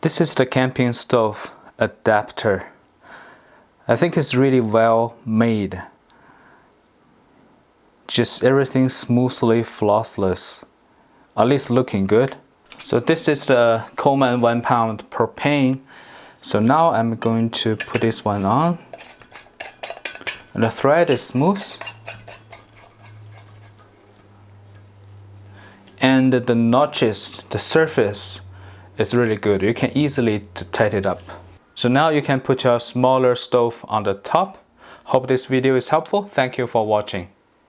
This is the camping stove adapter. I think it's really well made. Just everything smoothly flawless. At least looking good. So this is the Coleman 1 pound propane. So now I'm going to put this one on. And the thread is smooth. And the notches, the surface is really good. You can easily tighten it up. So now you can put your smaller stove on the top. Hope this video is helpful. Thank you for watching.